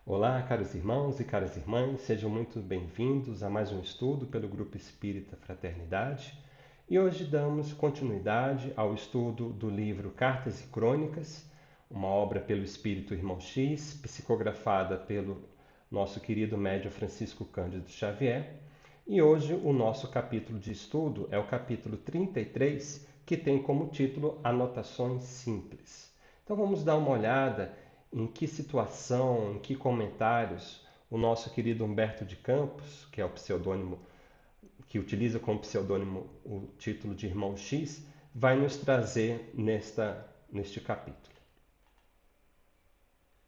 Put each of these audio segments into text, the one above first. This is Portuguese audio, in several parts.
Olá, caros irmãos e caras irmãs, sejam muito bem-vindos a mais um estudo pelo Grupo Espírita Fraternidade. E hoje damos continuidade ao estudo do livro Cartas e Crônicas, uma obra pelo Espírito Irmão X, psicografada pelo nosso querido médium Francisco Cândido Xavier. E hoje o nosso capítulo de estudo é o capítulo 33, que tem como título Anotações Simples. Então vamos dar uma olhada em que situação, em que comentários o nosso querido Humberto de Campos, que é o pseudônimo, que utiliza como pseudônimo o título de Irmão X, vai nos trazer neste capítulo.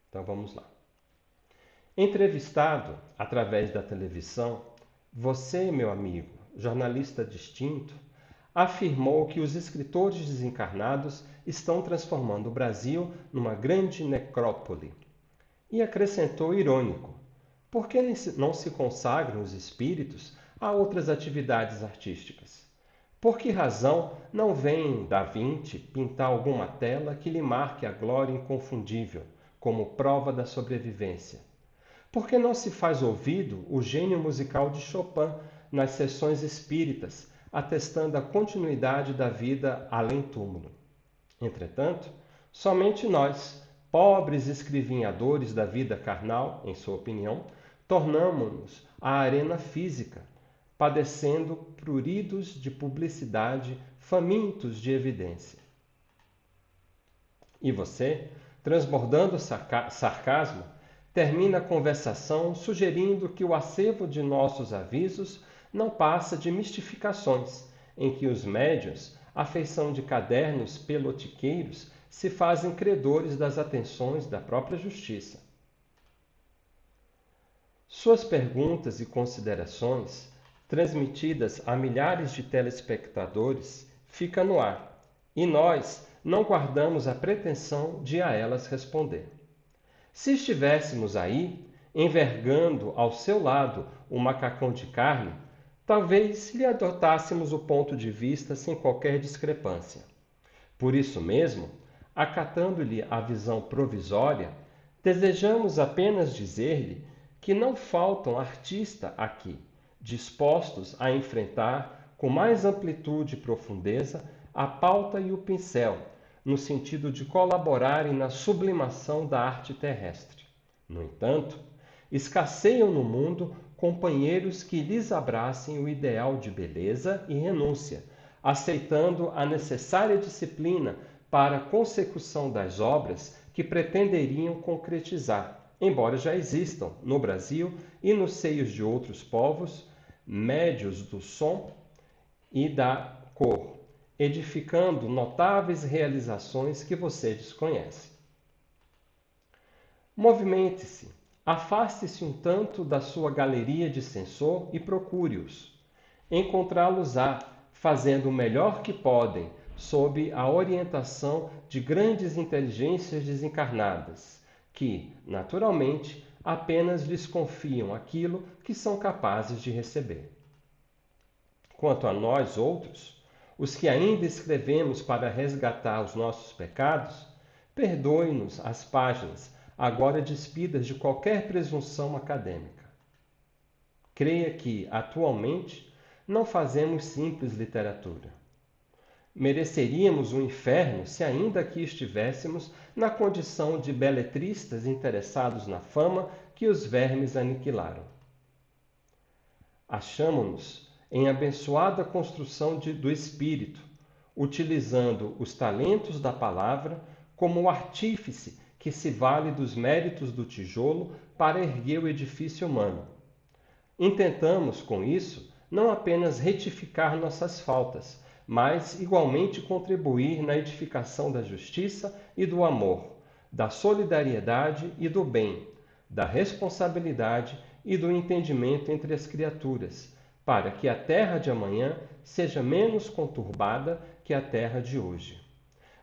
Então vamos lá. Entrevistado através da televisão, você, meu amigo, jornalista distinto, afirmou que os escritores desencarnados estão transformando o Brasil numa grande necrópole. E acrescentou irônico: por que não se consagram os espíritos a outras atividades artísticas? Por que razão não vem Da Vinci pintar alguma tela que lhe marque a glória inconfundível, como prova da sobrevivência? Por que não se faz ouvido o gênio musical de Chopin nas sessões espíritas, atestando a continuidade da vida além-túmulo? Entretanto, somente nós, pobres escrivinhadores da vida carnal, em sua opinião, tornamo-nos a arena física, padecendo pruridos de publicidade, famintos de evidência. E você, transbordando sarcasmo, termina a conversação sugerindo que o acervo de nossos avisos não passa de mistificações, em que os médiuns, à feição de cadernos pelotiqueiros, se fazem credores das atenções da própria justiça. Suas perguntas e considerações, transmitidas a milhares de telespectadores, ficam no ar, e nós não guardamos a pretensão de a elas responder. Se estivéssemos aí, envergando ao seu lado o macacão de carne, talvez lhe adotássemos o ponto de vista sem qualquer discrepância. Por isso mesmo, acatando-lhe a visão provisória, desejamos apenas dizer-lhe que não faltam artistas aqui, dispostos a enfrentar com mais amplitude e profundeza a pauta e o pincel, no sentido de colaborarem na sublimação da arte terrestre. No entanto, escasseiam no mundo companheiros que lhes abracem o ideal de beleza e renúncia, aceitando a necessária disciplina para a consecução das obras que pretenderiam concretizar, embora já existam no Brasil e nos seios de outros povos, médios do som e da cor, edificando notáveis realizações que você desconhece. Movimente-se, afaste-se um tanto da sua galeria de censor e procure-os. Encontrá-los-á fazendo o melhor que podem, sob a orientação de grandes inteligências desencarnadas, que, naturalmente, apenas lhes confiam aquilo que são capazes de receber. Quanto a nós outros, os que ainda escrevemos para resgatar os nossos pecados, perdoe-nos as páginas, agora despidas de qualquer presunção acadêmica. Creia que, atualmente, não fazemos simples literatura. Mereceríamos o inferno se ainda aqui estivéssemos na condição de beletristas interessados na fama que os vermes aniquilaram. Achamo-nos em abençoada construção do espírito, utilizando os talentos da palavra como o artífice que se vale dos méritos do tijolo para erguer o edifício humano. Intentamos, com isso, não apenas retificar nossas faltas, mas igualmente contribuir na edificação da justiça e do amor, da solidariedade e do bem, da responsabilidade e do entendimento entre as criaturas, para que a terra de amanhã seja menos conturbada que a terra de hoje.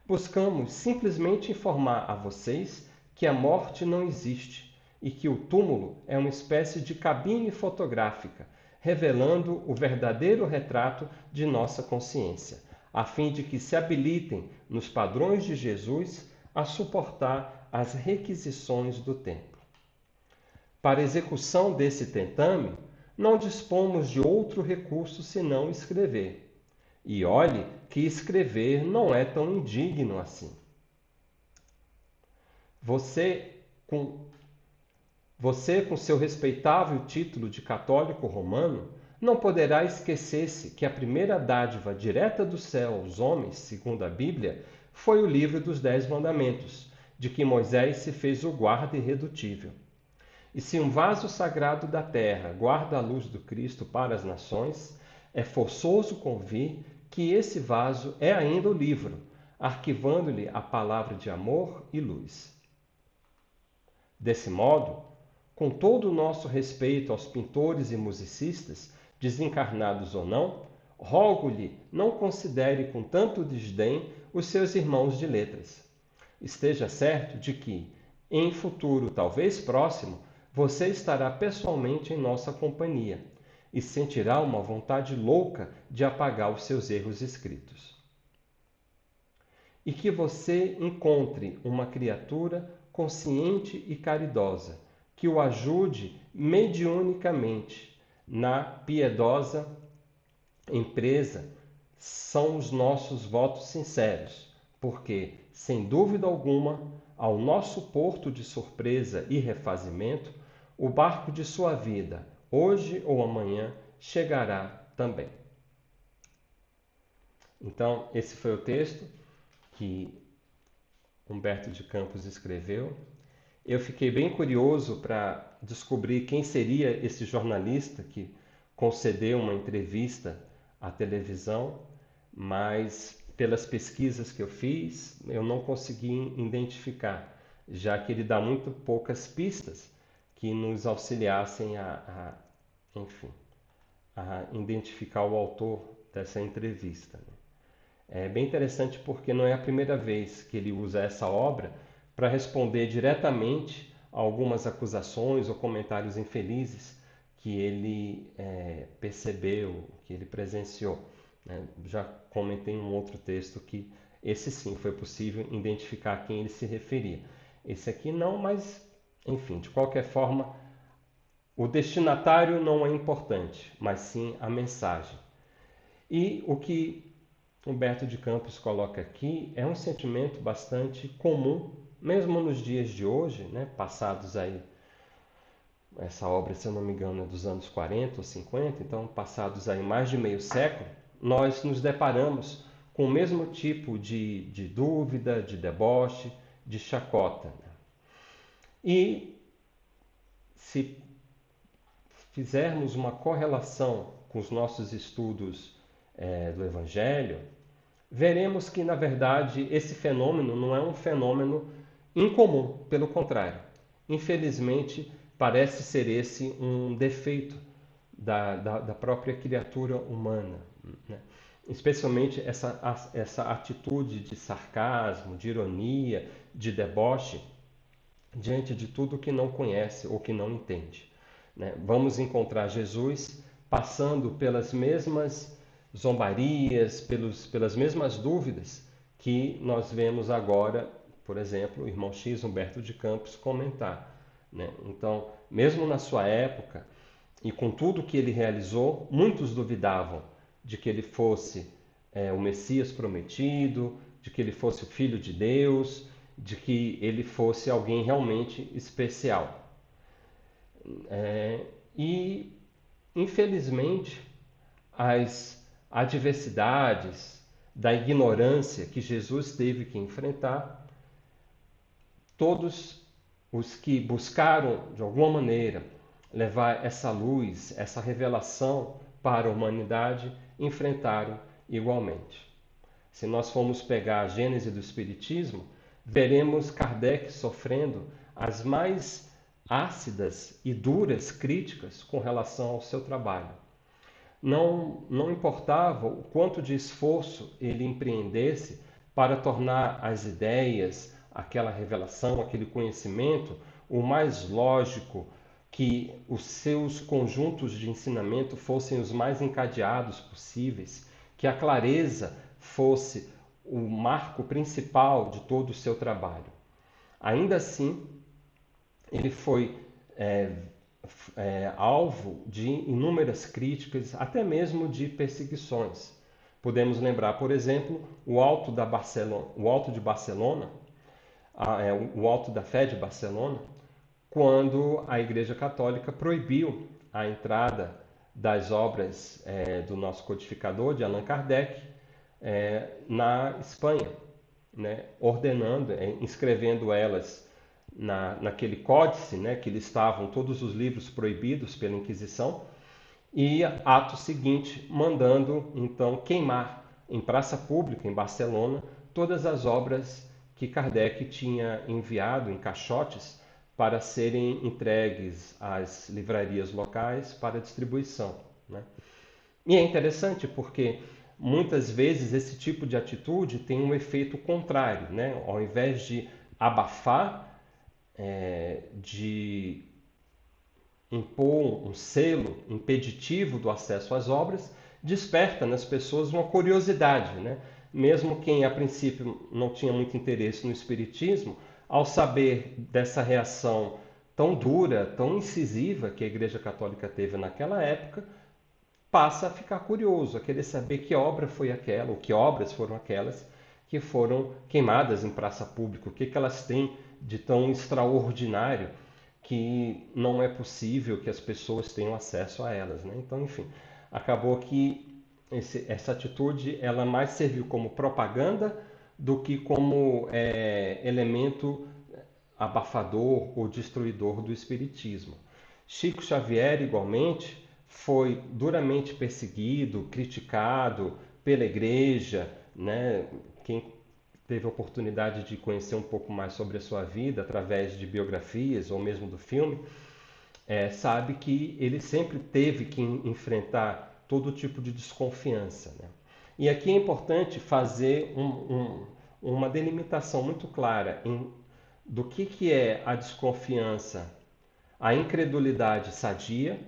Buscamos simplesmente informar a vocês que a morte não existe e que o túmulo é uma espécie de cabine fotográfica, revelando o verdadeiro retrato de nossa consciência, a fim de que se habilitem nos padrões de Jesus a suportar as requisições do tempo. Para a execução desse tentame, não dispomos de outro recurso senão escrever. E olhe que escrever não é tão indigno assim. Você, com seu respeitável título de católico romano, não poderá esquecer-se que a primeira dádiva direta do céu aos homens, segundo a Bíblia, foi o livro dos 10 Mandamentos, de que Moisés se fez o guarda irredutível. E se um vaso sagrado da terra guarda a luz do Cristo para as nações, é forçoso convir que esse vaso é ainda o livro, arquivando-lhe a palavra de amor e luz. Desse modo, com todo o nosso respeito aos pintores e musicistas, desencarnados ou não, rogo-lhe não considere com tanto desdém os seus irmãos de letras. Esteja certo de que, em futuro talvez próximo, você estará pessoalmente em nossa companhia e sentirá uma vontade louca de apagar os seus erros escritos. E que você encontre uma criatura consciente e caridosa, que o ajude mediunicamente na piedosa empresa, são os nossos votos sinceros, porque, sem dúvida alguma, ao nosso porto de surpresa e refazimento, o barco de sua vida, hoje ou amanhã, chegará também. Então, esse foi o texto que Humberto de Campos escreveu. Eu fiquei bem curioso para descobrir quem seria esse jornalista que concedeu uma entrevista à televisão, mas pelas pesquisas que eu fiz, eu não consegui identificar, já que ele dá muito poucas pistas que nos auxiliassem enfim, a identificar o autor dessa entrevista. É bem interessante porque não é a primeira vez que ele usa essa obra para responder diretamente a algumas acusações ou comentários infelizes que ele percebeu, que ele presenciou. Né? Já comentei em um outro texto que esse sim foi possível identificar a quem ele se referia. Esse aqui não, mas enfim, de qualquer forma, o destinatário não é importante, mas sim a mensagem. E o que Humberto de Campos coloca aqui é um sentimento bastante comum, mesmo nos dias de hoje, né, passados aí, essa obra, se eu não me engano, é dos anos 40 ou 50, então passados aí mais de meio século, nós nos deparamos com o mesmo tipo de dúvida, de deboche, de chacota. Né? E se fizermos uma correlação com os nossos estudos do Evangelho, veremos que, na verdade, esse fenômeno não é um fenômeno incomum, pelo contrário. Infelizmente, parece ser esse um defeito da própria criatura humana. Né? Especialmente essa atitude de sarcasmo, de ironia, de deboche, diante de tudo que não conhece ou que não entende. Né? Vamos encontrar Jesus passando pelas mesmas zombarias, pelas mesmas dúvidas que nós vemos agora, por exemplo, o irmão X, Humberto de Campos, comentar. Né? Então, mesmo na sua época, e com tudo que ele realizou, muitos duvidavam de que ele fosse o Messias prometido, de que ele fosse o Filho de Deus, de que ele fosse alguém realmente especial. E, infelizmente, as adversidades da ignorância que Jesus teve que enfrentar, todos os que buscaram, de alguma maneira, levar essa luz, essa revelação para a humanidade, enfrentaram igualmente. Se nós formos pegar a gênese do Espiritismo, veremos Kardec sofrendo as mais ácidas e duras críticas com relação ao seu trabalho. Não importava o quanto de esforço ele empreendesse para tornar as ideias, aquela revelação, aquele conhecimento, o mais lógico, que os seus conjuntos de ensinamento fossem os mais encadeados possíveis, que a clareza fosse o marco principal de todo o seu trabalho. Ainda assim, ele foi alvo de inúmeras críticas, até mesmo de perseguições. Podemos lembrar, por exemplo, o Alto de Barcelona, o Alto da Fé de Barcelona, quando a Igreja Católica proibiu a entrada das obras do nosso codificador, de Allan Kardec, na Espanha, né, ordenando, inscrevendo elas naquele códice, né, que listavam todos os livros proibidos pela Inquisição, e ato seguinte mandando então queimar em praça pública em Barcelona todas as obras que Kardec tinha enviado em caixotes para serem entregues às livrarias locais para distribuição, né? E é interessante porque muitas vezes esse tipo de atitude tem um efeito contrário, né? Ao invés de abafar, de impor um selo impeditivo do acesso às obras, desperta nas pessoas uma curiosidade, né? Mesmo quem a princípio não tinha muito interesse no espiritismo, ao saber dessa reação tão dura, tão incisiva que a Igreja Católica teve naquela época, passa a ficar curioso, a querer saber que obra foi aquela, ou que obras foram aquelas que foram queimadas em praça pública, o que elas têm de tão extraordinário que não é possível que as pessoas tenham acesso a elas, né? Então, enfim, acabou que essa atitude ela mais serviu como propaganda do que como elemento abafador ou destruidor do espiritismo. Chico Xavier, igualmente, foi duramente perseguido, criticado pela igreja, né? Quem teve a oportunidade de conhecer um pouco mais sobre a sua vida através de biografias ou mesmo do filme, sabe que ele sempre teve que enfrentar todo tipo de desconfiança, né? E aqui é importante fazer uma delimitação muito clara do que é a desconfiança, a incredulidade sadia,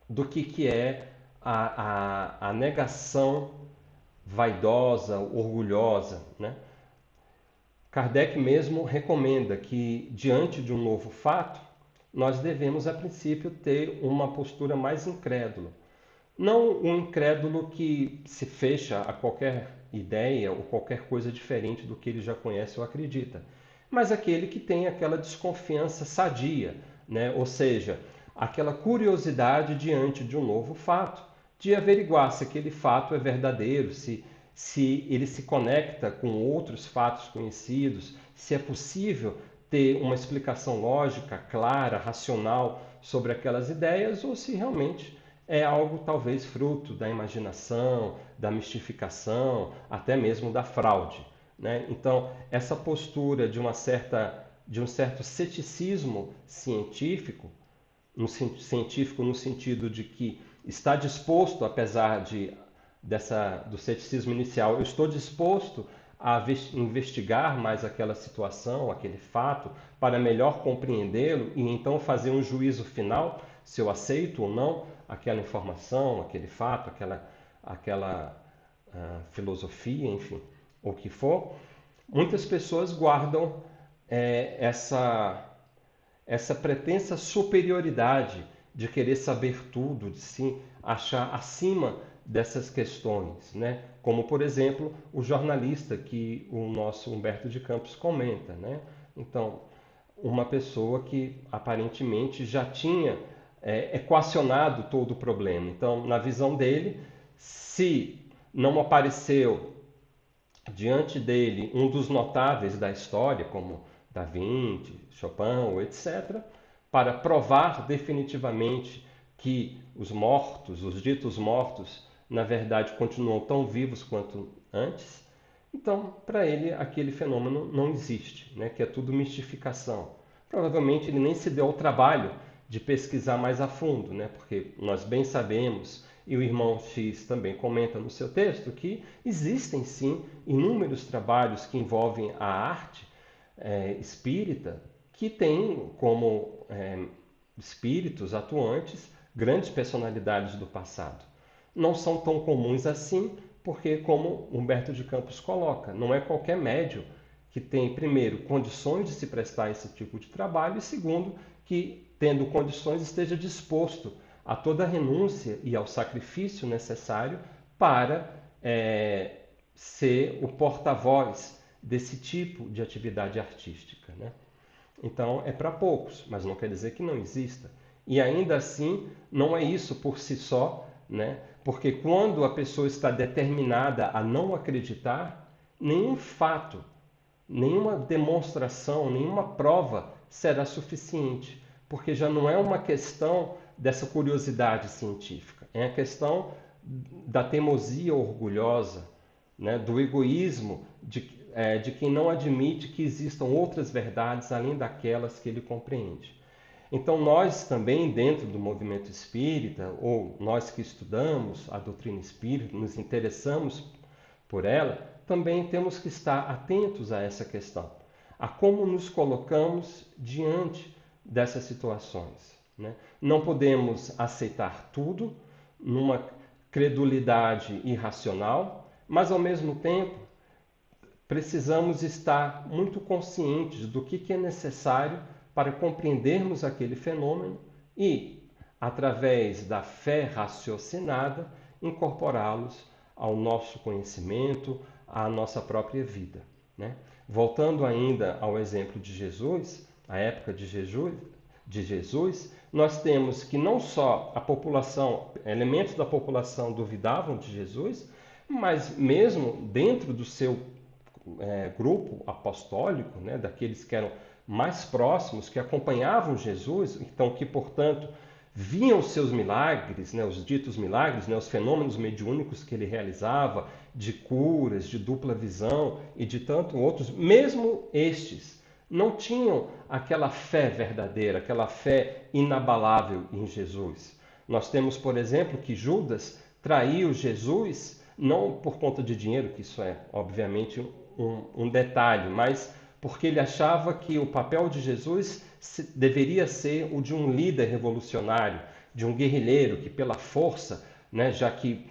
do que é a negação vaidosa, orgulhosa, né? Kardec mesmo recomenda que, diante de um novo fato, nós devemos, a princípio, ter uma postura mais incrédula. Não um incrédulo que se fecha a qualquer ideia ou qualquer coisa diferente do que ele já conhece ou acredita, mas aquele que tem aquela desconfiança sadia, né? Ou seja, aquela curiosidade diante de um novo fato, de averiguar se aquele fato é verdadeiro, se ele se conecta com outros fatos conhecidos, se é possível ter uma explicação lógica, clara, racional sobre aquelas ideias, ou se realmente é algo talvez fruto da imaginação, da mistificação, até mesmo da fraude, né? Então, essa postura de um certo ceticismo científico, científico no sentido de que está disposto, apesar do ceticismo inicial, eu estou disposto a investigar mais aquela situação, aquele fato, para melhor compreendê-lo e então fazer um juízo final se eu aceito ou não aquela informação, aquele fato, aquela filosofia, enfim, o que for. Muitas pessoas guardam essa pretensa superioridade de querer saber tudo, de se achar acima dessas questões, né? Como, por exemplo, o jornalista que o nosso Humberto de Campos comenta, né? Então, uma pessoa que aparentemente já tinha equacionado todo o problema. Então, na visão dele, se não apareceu diante dele um dos notáveis da história, como Da Vinci, Chopin, etc., para provar definitivamente que os mortos, os ditos mortos, na verdade continuam tão vivos quanto antes, então, para ele, aquele fenômeno não existe, né? Que é tudo mistificação. Provavelmente ele nem se deu ao trabalho de pesquisar mais a fundo, né? Porque nós bem sabemos, e o irmão X também comenta no seu texto, que existem sim inúmeros trabalhos que envolvem a arte espírita, que tem como espíritos atuantes grandes personalidades do passado. Não são tão comuns assim, porque, como Humberto de Campos coloca, não é qualquer médium que tem, primeiro, condições de se prestar esse tipo de trabalho e, segundo, que, tendo condições, esteja disposto a toda a renúncia e ao sacrifício necessário para ser o porta-voz desse tipo de atividade artística, né? Então, é para poucos, mas não quer dizer que não exista. E ainda assim, não é isso por si só, né? Porque quando a pessoa está determinada a não acreditar, nenhum fato, nenhuma demonstração, nenhuma prova será suficiente, porque já não é uma questão dessa curiosidade científica, é a questão da teimosia orgulhosa, né? Do egoísmo de quem não admite que existam outras verdades além daquelas que ele compreende. Então, nós também, dentro do movimento espírita, ou nós que estudamos a doutrina espírita, nos interessamos por ela, também temos que estar atentos a essa questão, a como nos colocamos diante dessas situações, né? Não podemos aceitar tudo numa credulidade irracional, mas ao mesmo tempo precisamos estar muito conscientes do que é necessário para compreendermos aquele fenômeno e, através da fé raciocinada, incorporá-los ao nosso conhecimento, à nossa própria vida, né? Voltando ainda ao exemplo de Jesus, a época de Jesus, nós temos que não só a população, elementos da população duvidavam de Jesus, mas mesmo dentro do seu grupo apostólico, né, daqueles que eram mais próximos, que acompanhavam Jesus, então que, portanto, viam os seus milagres, né, os ditos milagres, né, os fenômenos mediúnicos que ele realizava, de curas, de dupla visão e de tantos outros, mesmo estes não tinham aquela fé verdadeira, aquela fé inabalável em Jesus. Nós temos, por exemplo, que Judas traiu Jesus não por conta de dinheiro, que isso é, obviamente, um detalhe, mas porque ele achava que o papel de Jesus deveria ser o de um líder revolucionário, de um guerrilheiro que pela força, né, já que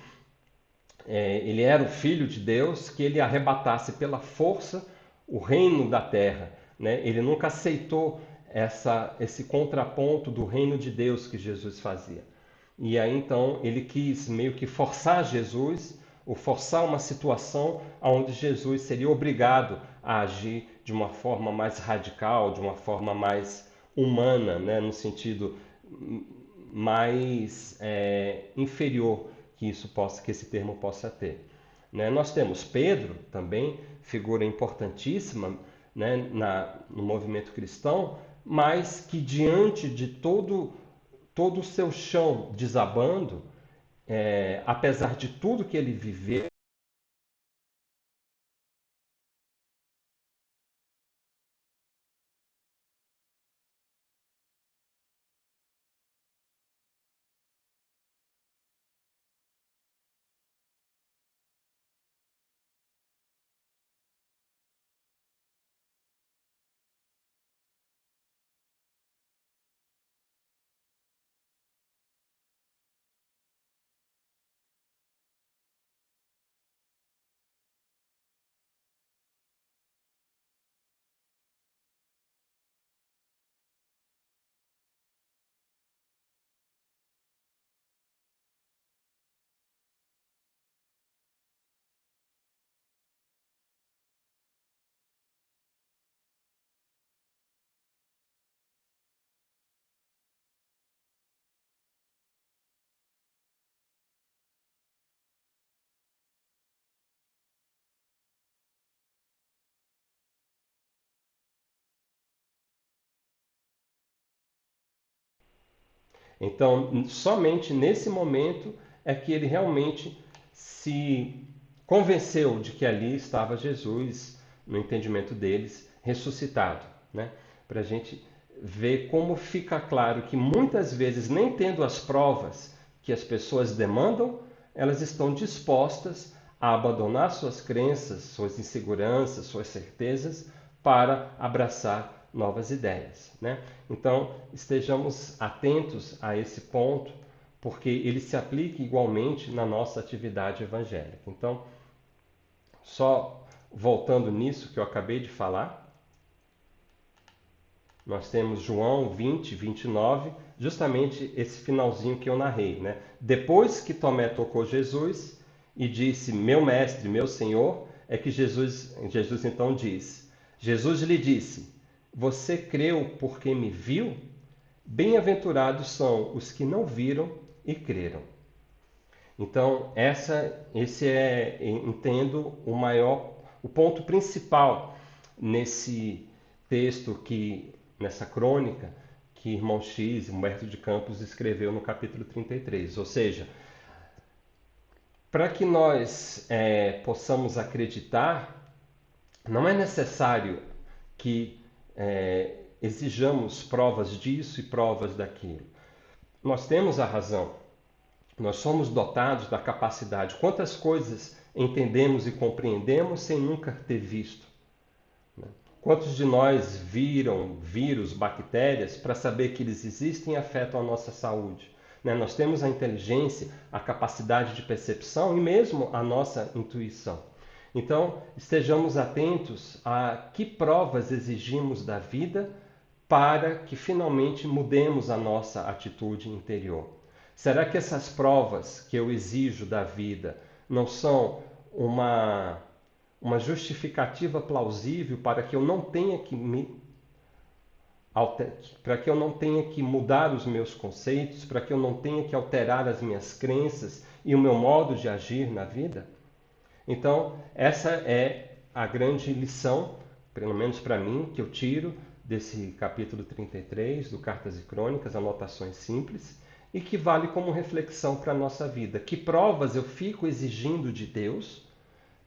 ele era o filho de Deus, que ele arrebatasse pela força o reino da terra, né? Ele nunca aceitou esse contraponto do reino de Deus que Jesus fazia. E aí então ele quis meio que forçar Jesus, ou forçar uma situação onde Jesus seria obrigado a agir de uma forma mais radical, de uma forma mais humana, né? No sentido mais inferior que esse termo possa ter. Né? Nós temos Pedro também, figura importantíssima, né, no movimento cristão, mas que diante de todo o seu chão desabando, apesar de tudo que ele viveu, então somente nesse momento é que ele realmente se convenceu de que ali estava Jesus, no entendimento deles, ressuscitado, né? Para a gente ver como fica claro que muitas vezes, nem tendo as provas que as pessoas demandam, elas estão dispostas a abandonar suas crenças, suas inseguranças, suas certezas, para abraçar novas ideias, né? Então, estejamos atentos a esse ponto, porque ele se aplica igualmente na nossa atividade evangélica. Então, só voltando nisso que eu acabei de falar, Nós temos João 20, 29, justamente esse finalzinho que eu narrei, né? Depois que Tomé tocou Jesus e disse, meu mestre, meu Senhor, é que Jesus então diz, Jesus lhe disse, você creu porque me viu? Bem-aventurados são os que não viram e creram. Então, esse é, entendo, o ponto principal nesse texto nessa crônica que irmão X, Humberto de Campos, escreveu no capítulo 33. Ou seja, para que nós possamos acreditar, não é necessário que exijamos provas disso e provas daquilo. Nós temos a razão. Nós somos dotados da capacidade. Quantas coisas entendemos e compreendemos sem nunca ter visto? Quantos de nós viram vírus, bactérias, para saber que eles existem e afetam a nossa saúde? Nós temos a inteligência, a capacidade de percepção e mesmo a nossa intuição. Então, estejamos atentos a que provas exigimos da vida para que finalmente mudemos a nossa atitude interior. Será que essas provas que eu exijo da vida não são uma justificativa plausível para que eu não tenha que mudar os meus conceitos, para que eu não tenha que alterar as minhas crenças e o meu modo de agir na vida? Então, essa é a grande lição, pelo menos para mim, que eu tiro desse capítulo 33 do Cartas e Crônicas, anotações simples, e que vale como reflexão para a nossa vida. Que provas eu fico exigindo de Deus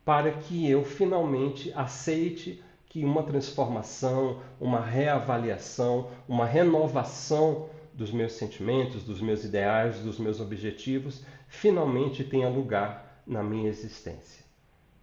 para que eu finalmente aceite que uma transformação, uma reavaliação, uma renovação dos meus sentimentos, dos meus ideais, dos meus objetivos, finalmente tenha lugar na minha existência.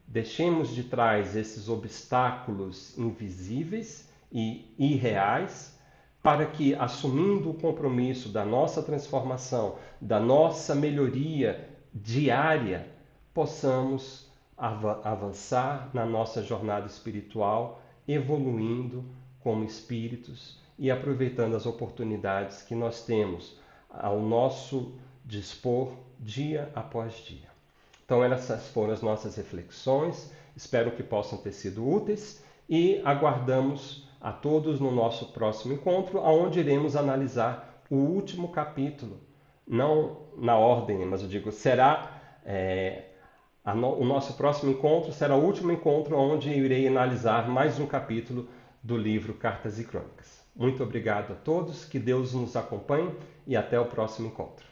Deixemos de trás esses obstáculos invisíveis e irreais, para que, assumindo o compromisso da nossa transformação, da nossa melhoria diária, possamos avançar na nossa jornada espiritual, evoluindo como espíritos e aproveitando as oportunidades que nós temos ao nosso dispor dia após dia. Então, essas foram as nossas reflexões, espero que possam ter sido úteis e aguardamos a todos no nosso próximo encontro, onde iremos analisar o último capítulo, não na ordem, mas eu digo, será o nosso próximo encontro será o último encontro onde eu irei analisar mais um capítulo do livro Cartas e Crônicas. Muito obrigado a todos, que Deus nos acompanhe e até o próximo encontro.